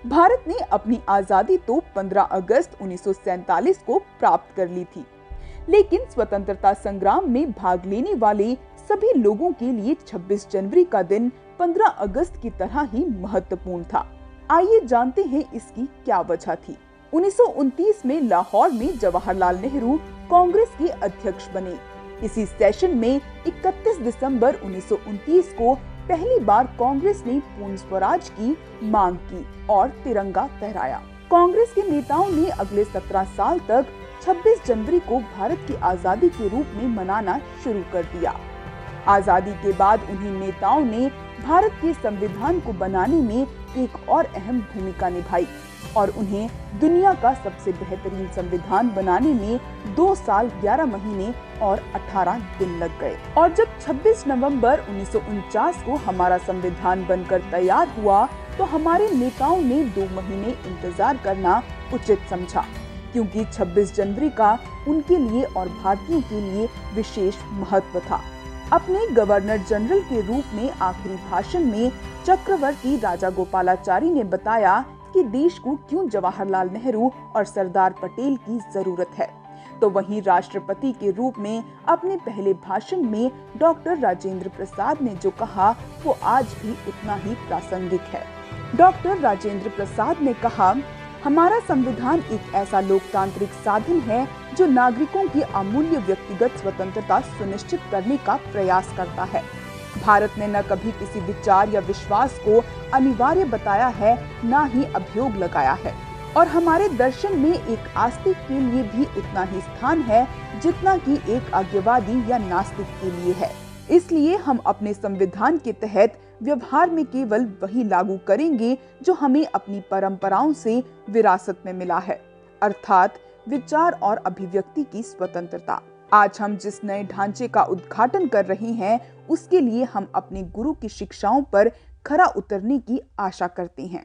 भारत ने अपनी आजादी तो 15 अगस्त 1947 को प्राप्त कर ली थी, लेकिन स्वतंत्रता संग्राम में भाग लेने वाले सभी लोगों के लिए 26 जनवरी का दिन 15 अगस्त की तरह ही महत्वपूर्ण था। आइए जानते हैं इसकी क्या वजह थी। 1929 में लाहौर में जवाहरलाल नेहरू कांग्रेस के अध्यक्ष बने। इसी सेशन में 31 दिसंबर 1929 को पहली बार कांग्रेस ने पूर्ण स्वराज की मांग की और तिरंगा फहराया। कांग्रेस के नेताओं ने अगले 17 साल तक 26 जनवरी को भारत की आजादी के रूप में मनाना शुरू कर दिया। आजादी के बाद उन्हीं नेताओं ने भारत के संविधान को बनाने में एक और अहम भूमिका निभाई और उन्हें दुनिया का सबसे बेहतरीन संविधान बनाने में 2 साल 11 महीने और 18 दिन लग गए। और जब 26 नवंबर 1949 को हमारा संविधान बनकर तैयार हुआ तो हमारे नेताओं ने 2 महीने इंतजार करना उचित समझा, क्योंकि 26 जनवरी का उनके लिए और भारतीयों के लिए विशेष महत्व था। अपने गवर्नर जनरल के रूप में आखिरी भाषण में चक्रवर्ती राजागोपालाचारी ने बताया कि देश को क्यों जवाहरलाल नेहरू और सरदार पटेल की जरूरत है। तो वहीं राष्ट्रपति के रूप में अपने पहले भाषण में डॉक्टर राजेंद्र प्रसाद ने जो कहा वो आज भी उतना ही प्रासंगिक है। डॉक्टर राजेंद्र प्रसाद ने कहा, हमारा संविधान एक ऐसा लोकतांत्रिक साधन है जो नागरिकों की अमूल्य व्यक्तिगत स्वतंत्रता सुनिश्चित करने का प्रयास करता है। भारत ने न कभी किसी विचार या विश्वास को अनिवार्य बताया है, न ही अभियोग लगाया है, और हमारे दर्शन में एक आस्तिक के लिए भी उतना ही स्थान है जितना कि एक आज्ञावादी या नास्तिक के लिए है। इसलिए हम अपने संविधान के तहत व्यवहार में केवल वही लागू करेंगे जो हमें अपनी परंपराओं से विरासत में मिला है, अर्थात विचार और अभिव्यक्ति की स्वतंत्रता। आज हम जिस नए ढांचे का उद्घाटन कर रहे हैं उसके लिए हम अपने गुरु की शिक्षाओं पर खरा उतरने की आशा करते हैं।